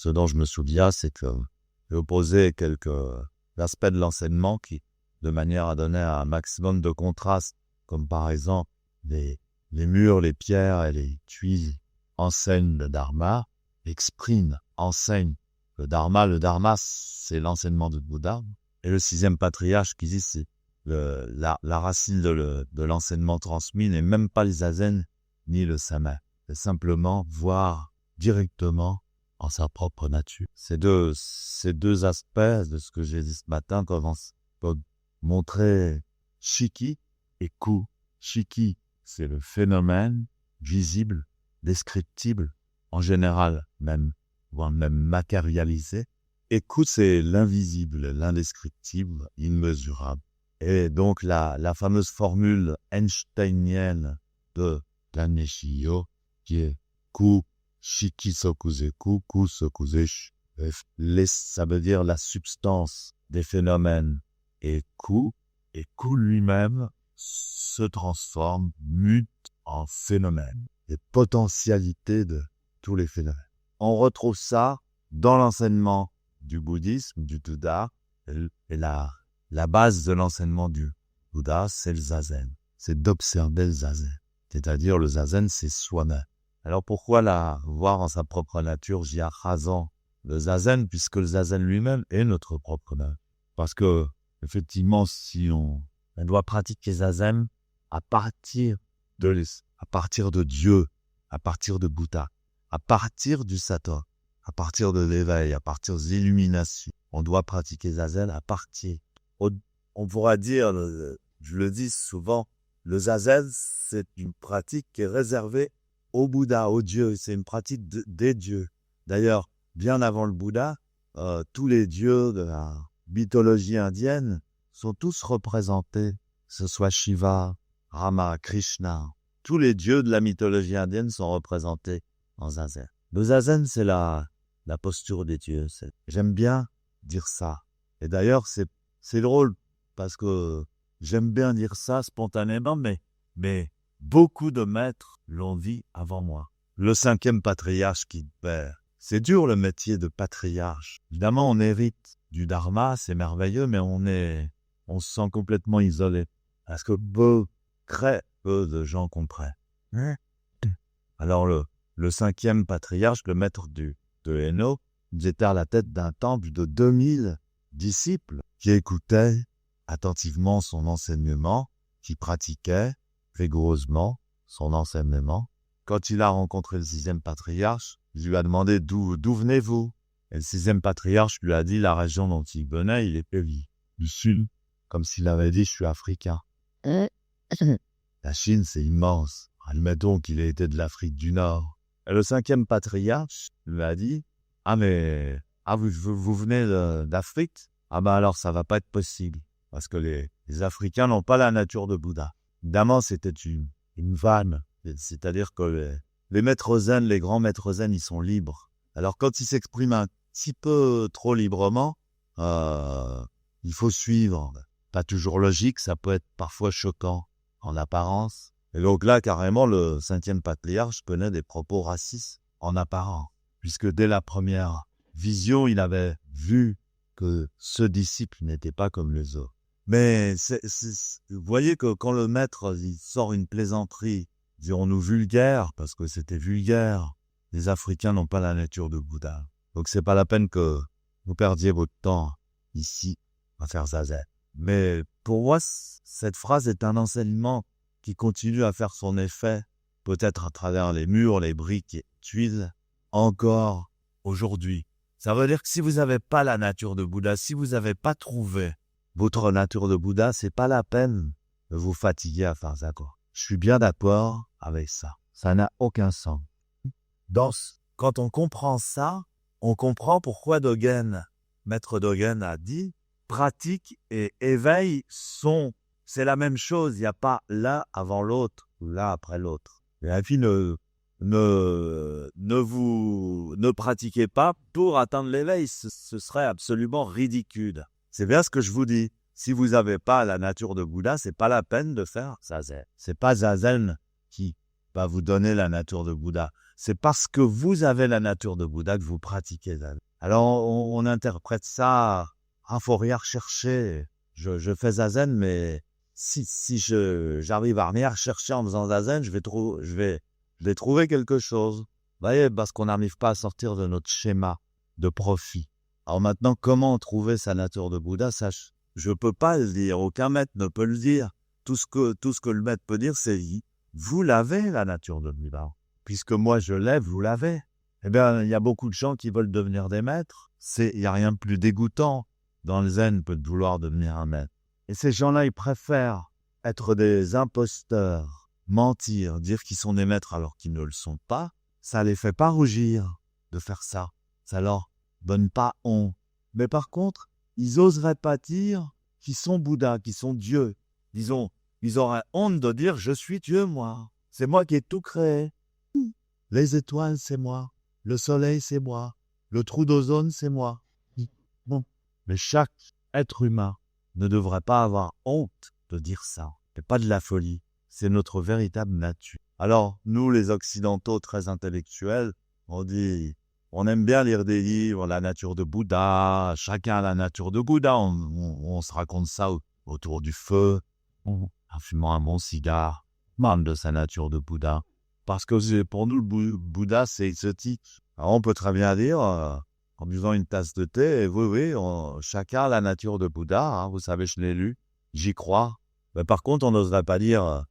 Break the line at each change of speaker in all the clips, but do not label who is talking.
ce dont je me souviens, c'est que j'ai opposé quelques aspects de l'enseignement qui, de manière à donner un maximum de contraste, comme par exemple les murs, les pierres et les tuiles enseignent le dharma, expriment, enseignent le dharma. Le dharma, c'est l'enseignement du Bouddha. Et le sixième patriarche qui dit c'est la racine de l'enseignement transmis n'est même pas le zazen ni le sama. C'est simplement voir directement en sa propre nature. Ces deux aspects de ce que j'ai dit ce matin commencent à montrer Shiki et Ku. Shiki, c'est le phénomène visible, descriptible, en général même, voire même matérialisé. Et Ku, c'est l'invisible, l'indescriptible, immesurable. Et donc la fameuse formule einsteinienne de Ganeshiyo, qui est Ku Shiki Sokuzeku, Ku Sokuzesh. Ça veut dire la substance des phénomènes. Et Ku lui-même se transforme, mute en phénomène. Les potentialités de tous les phénomènes. On retrouve ça dans l'enseignement du bouddhisme, du Bouddha. Et la base de l'enseignement du Bouddha, c'est le zazen. C'est d'observer le zazen. C'est-à-dire le zazen, c'est soi-même. Alors pourquoi voir en sa propre nature, Jiachazan, le zazen, puisque le zazen lui-même est notre propre nature. Parce que, effectivement, si on doit pratiquer zazen à partir de Dieu, à partir de Bouddha, à partir du sator, à partir de l'éveil, à partir des illuminations. On doit pratiquer zazen à partir. On pourra dire, je le dis souvent, le zazen, c'est une pratique qui est réservée au Bouddha, au Dieu. C'est une pratique des dieux. D'ailleurs, bien avant le Bouddha, tous les dieux de la mythologie indienne sont tous représentés, que ce soit Shiva, Rama, Krishna. Tous les dieux de la mythologie indienne sont représentés en zazen. Le zazen, c'est la posture des dieux. J'aime bien dire ça. Et d'ailleurs, c'est drôle parce que j'aime bien dire ça spontanément, mais beaucoup de maîtres l'ont dit avant moi. Le cinquième patriarche qui perd. C'est dur le métier de patriarche. Évidemment, on hérite du dharma, c'est merveilleux, mais on se sent complètement isolé. Parce que très peu de gens comprennent. Alors le cinquième patriarche, le maître de Hainaut, était à la tête d'un temple de 2000 disciples qui écoutaient attentivement son enseignement, qui pratiquaient rigoureusement son enseignement. Quand il a rencontré le sixième patriarche, il lui a demandé d'où venez-vous. Et le sixième patriarche lui a dit la région dont il venait, il était du sud, comme s'il avait dit je suis africain. La Chine, c'est immense. Admettons qu'il ait été de l'Afrique du Nord. Et le cinquième patriarche lui a dit vous venez d'Afrique? Ah ben alors ça va pas être possible. Parce que les Africains n'ont pas la nature de Bouddha. Évidemment, c'était une vanne. C'est-à-dire que les maîtres zen, les grands maîtres zen, ils sont libres. Alors quand ils s'expriment un petit peu trop librement, il faut suivre. Pas toujours logique, ça peut être parfois choquant en apparence. Et donc là, carrément, le cinquième patriarche connaît des propos racistes en apparence. Puisque dès la première vision, il avait vu que ce disciple n'était pas comme les autres. Mais vous voyez que quand le maître il sort une plaisanterie, dirons-nous vulgaire, parce que c'était vulgaire, les Africains n'ont pas la nature de Bouddha. Donc c'est pas la peine que vous perdiez votre temps ici à faire zazen. Mais pour moi, cette phrase est un enseignement qui continue à faire son effet, peut-être à travers les murs, les briques et les tuiles, encore aujourd'hui. Ça veut dire que si vous n'avez pas la nature de Bouddha, si vous n'avez pas trouvé votre nature de Bouddha, c'est pas la peine de vous fatiguer à faire ça. Je suis bien d'accord avec ça. Ça n'a aucun sens. Quand on comprend ça, on comprend pourquoi Dogen, maître Dogen a dit, pratique et éveil c'est la même chose. Il n'y a pas l'un avant l'autre ou l'un après l'autre. Et la fille ne pratiquez pas pour atteindre l'éveil. Ce serait absolument ridicule. C'est bien ce que je vous dis. Si vous n'avez pas la nature de Bouddha, c'est pas la peine de faire zazen. C'est pas zazen qui va vous donner la nature de Bouddha. c'est parce que vous avez la nature de Bouddha que vous pratiquez Zen. Alors, on interprète ça, faut rien rechercher. Je fais Zazen, mais si j'arrive à rien rechercher en faisant Zazen, je vais trouver quelque chose. Vous voyez, parce qu'on n'arrive pas à sortir de notre schéma de profit. Alors maintenant, comment trouver sa nature de Bouddha, ça, je peux pas le dire. Aucun maître ne peut le dire. Tout ce que le maître peut dire, c'est vous l'avez, la nature de Bouddha. Puisque moi, je l'ai, vous l'avez. Eh bien, il y a beaucoup de gens qui veulent devenir des maîtres. Il n'y a rien de plus dégoûtant dans le zen que de vouloir devenir un maître. Et ces gens-là, ils préfèrent être des imposteurs, mentir, dire qu'ils sont des maîtres alors qu'ils ne le sont pas. Ça les fait pas rougir de faire ça. Ça leur donne pas honte. Mais par contre, ils oseraient pas dire qu'ils sont Bouddha, qu'ils sont Dieu. Disons, ils auraient honte de dire « je suis Dieu, moi. C'est moi qui ai tout créé. Les étoiles, c'est moi. Le soleil, c'est moi. Le trou d'ozone, c'est moi. » Bon. Mais chaque être humain ne devrait pas avoir honte de dire ça. C'est pas de la folie. C'est notre véritable nature. Alors, nous, les Occidentaux très intellectuels, on aime bien lire des livres, la nature de Bouddha, chacun a la nature de Bouddha. On se raconte ça autour du feu, en fumant un bon cigare, même de sa nature de Bouddha. Parce que pour nous, le Bouddha, c'est exotique. Alors, on peut très bien dire, en buvant une tasse de thé, oui, chacun a la nature de Bouddha. Hein, vous savez, je l'ai lu, j'y crois. Mais par contre, on n'oserait pas dire,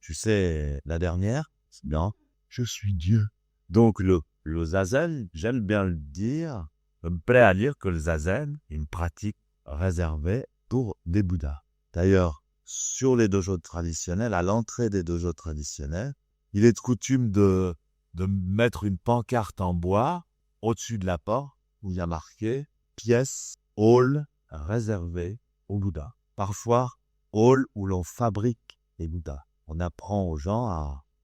tu sais, la dernière, c'est bien, je suis Dieu. Donc, le zazen, j'aime bien le dire, je me plais à dire que le zazen est une pratique réservée pour des Bouddhas. D'ailleurs, sur les dojos traditionnels, à l'entrée des dojos traditionnels, il est de coutume de mettre une pancarte en bois au-dessus de la porte où il y a marqué « pièce, hall réservé aux Bouddhas ». Parfois, hall où l'on fabrique les Bouddhas. On apprend aux gens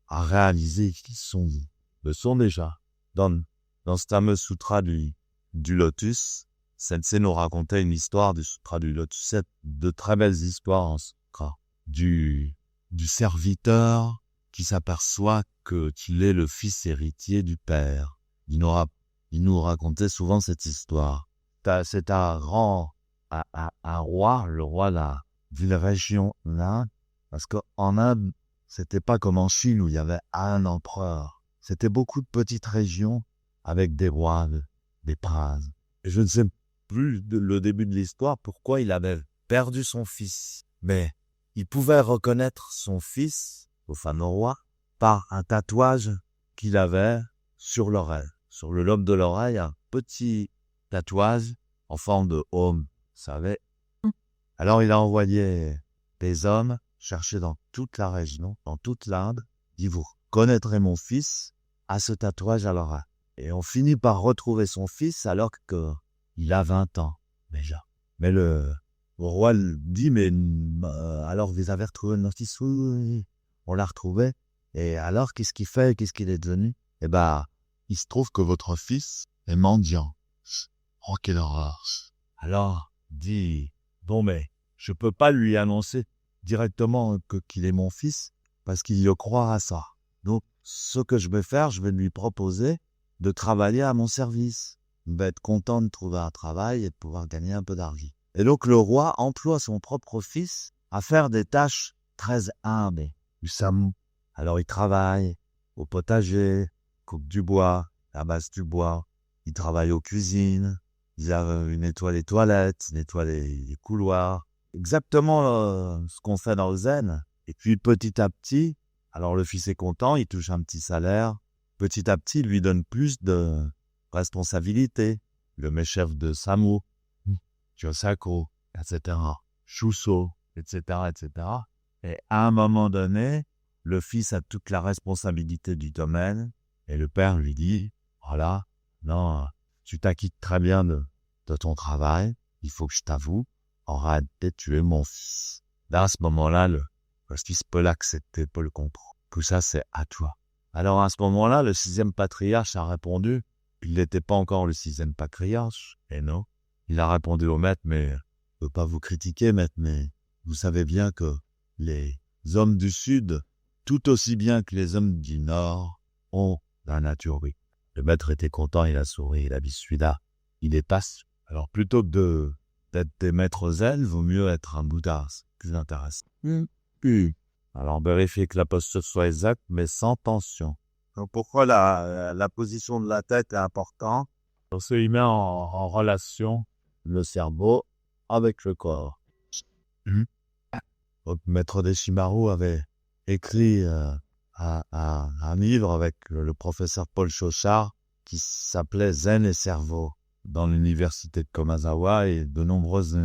à réaliser qu'ils le sont déjà. Dans ce fameux sutra du lotus, Sensei nous racontait une histoire du sutra du lotus. C'est de très belles histoires en sutra. Du serviteur qui s'aperçoit qu'il est le fils héritier du père. Il nous racontait souvent cette histoire. C'est un roi, le roi d'une région d'Inde, parce qu'en Inde, c'était pas comme en Chine où il y avait un empereur. C'était beaucoup de petites régions avec des rois, des princes. Et je ne sais plus le début de l'histoire pourquoi il avait perdu son fils. Mais il pouvait reconnaître son fils, au fameux roi, par un tatouage qu'il avait sur l'oreille. Sur le lobe de l'oreille, un petit tatouage en forme de homme, vous savez. Alors il a envoyé des hommes chercher dans toute la région, dans toute l'Inde, dit vous connaîtrez mon fils à ce tatouage à l'oreille. Et on finit par retrouver son fils alors qu'il a 20 ans déjà. Mais le roi dit mais alors vous avez retrouvé notre fils? Oui, on l'a retrouvé. Et alors qu'est-ce qu'il fait? Qu'est-ce qu'il est devenu? Eh ben, il se trouve que votre fils est mendiant. Oh, quelle horreur. Alors, dit, bon, mais je peux pas lui annoncer directement qu'il est mon fils parce qu'il y croira à ça. Donc, ce que je vais faire, je vais lui proposer de travailler à mon service. Il va être content de trouver un travail et de pouvoir gagner un peu d'argent. Et donc, le roi emploie son propre fils à faire des tâches très humbles. Du samou. Alors, il travaille au potager, coupe du bois, ramasse du bois. Il travaille aux cuisines. Il nettoie les toilettes, il nettoie les couloirs. Exactement ce qu'on fait dans le zen. Et puis, petit à petit, alors le fils est content, il touche un petit salaire. Petit à petit, il lui donne plus de responsabilités. Le met chef de Samu, Kyosako, etc. Shuso, etc., etc. Et à un moment donné, le fils a toute la responsabilité du domaine. Et le père lui dit, voilà, non, tu t'acquittes très bien de ton travail. Il faut que je t'avoue, en réalité, tu es mon fils. Là, à ce moment-là, le fils peut l'accepter, peut le comprendre. Tout ça, c'est à toi. Alors, à ce moment-là, le 6e patriarche a répondu, il n'était pas encore le 6e patriarche, et non. Il a répondu au maître, mais je ne peux pas vous critiquer, maître, mais vous savez bien que les hommes du Sud, tout aussi bien que les hommes du Nord, ont dans la nature, oui. Le maître était content, il a souri, il a dit celui-là, il est passe. Alors plutôt que d'être des maîtres zen, vaut mieux être un Bouddha, c'est plus intéressant. Alors vérifiez que la posture soit exacte, mais sans tension. Donc pourquoi la position de la tête est importante? Parce qu'il met en relation le cerveau avec le corps. Donc, Maître Deshimaru avait écrit un livre avec le professeur Paul Chauchard qui s'appelait Zen et cerveau dans l'université de Komazawa, et de nombreuses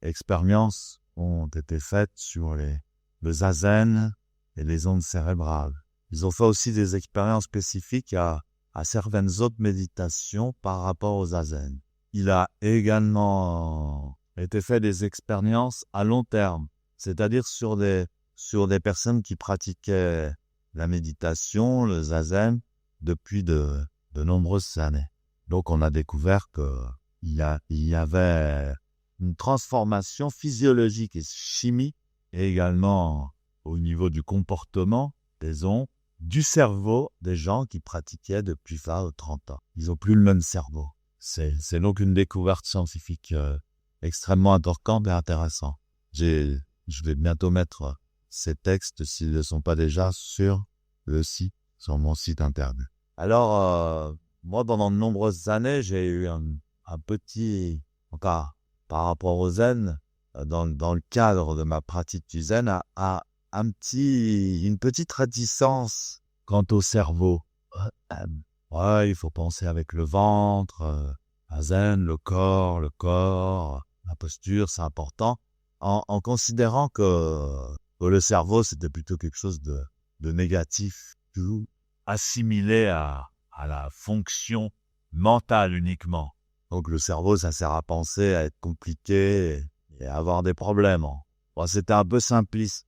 expériences ont été faites sur le zazen et les ondes cérébrales. Ils ont fait aussi des expériences spécifiques à certaines autres méditations par rapport au zazen. Il a également été fait des expériences à long terme, c'est-à-dire sur des personnes qui pratiquaient la méditation, le zazen, depuis de nombreuses années. Donc on a découvert qu'il y avait une transformation physiologique et chimique, et également au niveau du comportement des ondes, du cerveau des gens qui pratiquaient depuis 20 ou 30 ans. Ils n'ont plus le même cerveau. C'est donc une découverte scientifique extrêmement importante et intéressante. Je vais bientôt mettre ces textes, s'ils ne le sont pas déjà, sur mon site internet. Alors, moi, pendant de nombreuses années, j'ai eu un petit, encore par rapport au zen, dans le cadre de ma pratique du zen, une petite réticence quant au cerveau. Ouais, il faut penser avec le ventre, à zen, le corps, la posture, c'est important, en considérant que le cerveau, c'était plutôt quelque chose de négatif, tout assimilé à la fonction mentale uniquement. Donc le cerveau, ça sert à penser, à être compliqué et à avoir des problèmes. Bon, c'était un peu simpliste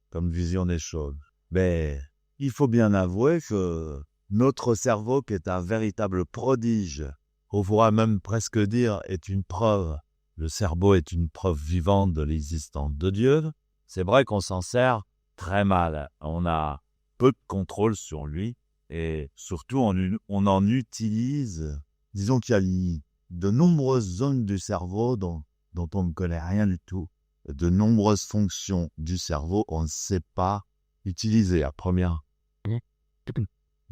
comme vision des choses. Mais il faut bien avouer que notre cerveau, qui est un véritable prodige, on pourrait même presque dire est une preuve. Le cerveau est une preuve vivante de l'existence de Dieu. C'est vrai qu'on s'en sert très mal. On a peu de contrôle sur lui et surtout on en utilise. Disons qu'il y a de nombreuses zones du cerveau dont on ne connaît rien du tout. De nombreuses fonctions du cerveau, on ne sait pas utiliser à première. Mais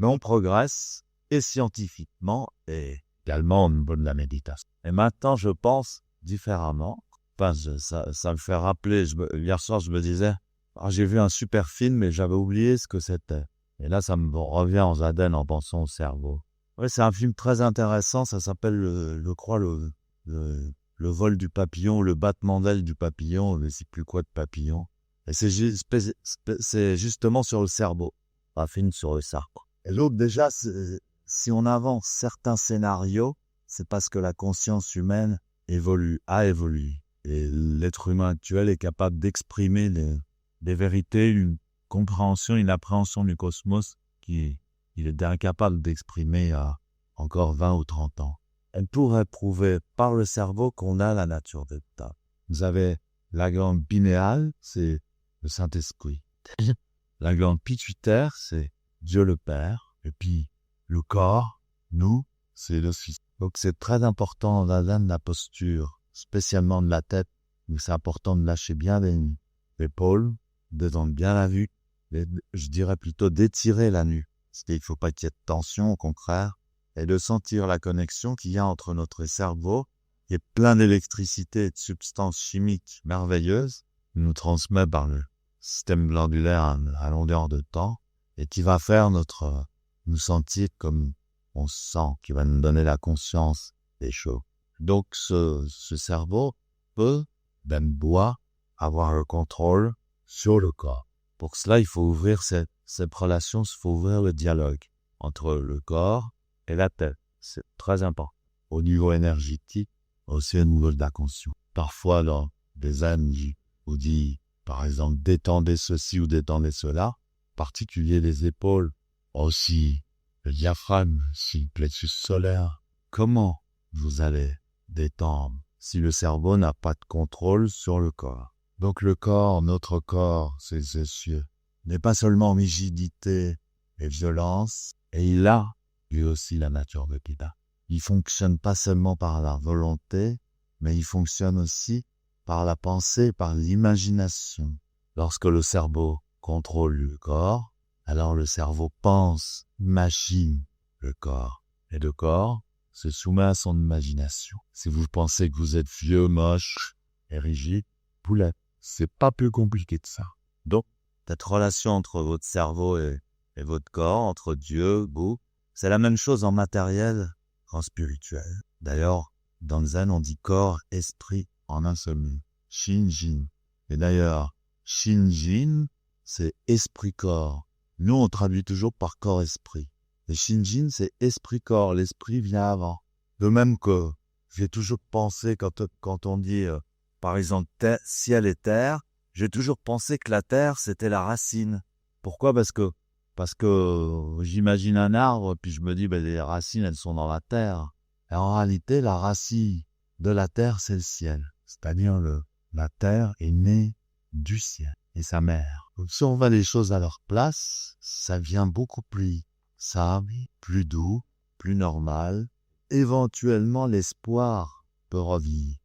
on progresse, et scientifiquement, et également au niveau de la méditation. Et maintenant, je pense différemment. Enfin, ça me fait rappeler, hier soir, je me disais, j'ai vu un super film, mais j'avais oublié ce que c'était. Et là, ça me revient en zaden en pensant au cerveau. Ouais, c'est un film très intéressant, ça s'appelle, je crois, le vol du papillon, le battement d'aile du papillon, je ne sais plus quoi de papillon. Et c'est justement sur le cerveau. Un film sur le cerveau. Et l'autre, déjà, si on avance certains scénarios, c'est parce que la conscience humaine a évolué. Et l'être humain actuel est capable d'exprimer des vérités, une compréhension, une appréhension du cosmos qu'il est incapable d'exprimer il y a encore 20 ou 30 ans. Elle pourrait prouver par le cerveau qu'on a la nature de l'état. Vous avez la glande pinéale, c'est le Saint-Esprit. La glande pituitaire, c'est Dieu le Père. Et puis, le corps, nous, c'est le Fils. Donc, c'est très important dans la posture, spécialement de la tête. Donc, c'est important de lâcher bien les épaules, de détendre bien la vue. Je dirais plutôt d'étirer la nuque. Parce qu'il ne faut pas qu'il y ait de tension, au contraire. Et de sentir la connexion qu'il y a entre notre cerveau, qui est plein d'électricité et de substances chimiques merveilleuses, qui nous transmet par le système glandulaire à longueur de temps, et qui va faire nous sentir comme on se sent, qui va nous donner la conscience des choses. Donc ce cerveau peut, même doit, avoir le contrôle sur le corps. Pour cela, il faut ouvrir cette relation, il faut ouvrir le dialogue entre le corps et la tête. C'est très important. Au niveau énergétique, aussi au niveau de la conscience. Parfois, dans des amis, on dit, par exemple, détendez ceci ou détendez cela, en particulier les épaules, aussi le diaphragme, si le plexus solaire. Comment vous allez détendre si le cerveau n'a pas de contrôle sur le corps? Donc le corps, notre corps, ces cieux, n'est pas seulement rigidité et violence, Et il a, lui aussi, la nature de Bouddha. Il fonctionne pas seulement par la volonté, mais il fonctionne aussi par la pensée, par l'imagination. Lorsque le cerveau contrôle le corps, alors le cerveau pense, imagine le corps. Et le corps se soumet à son imagination. Si vous pensez que vous êtes vieux, moche et rigide, poulet, c'est pas plus compliqué que ça. Donc, cette relation entre votre cerveau et votre corps, entre Dieu, vous, c'est la même chose en matériel qu'en spirituel. D'ailleurs, dans le zen, on dit corps, esprit en un seul mot. Shinjin. Et d'ailleurs, Shinjin, c'est esprit-corps. Nous, on traduit toujours par corps-esprit. Et Shinjin, c'est esprit-corps. L'esprit vient avant. De même que j'ai toujours pensé, quand on dit, par exemple, ciel et terre, j'ai toujours pensé que la terre, c'était la racine. Pourquoi ? Parce que j'imagine un arbre, puis je me dis, les racines, elles sont dans la terre. Et en réalité, la racine de la terre, c'est le ciel. C'est-à-dire, la terre est née du ciel et sa mère. Donc, si on met les choses à leur place, ça vient beaucoup plus simple, plus doux, plus normal. Éventuellement, l'espoir peut revivre.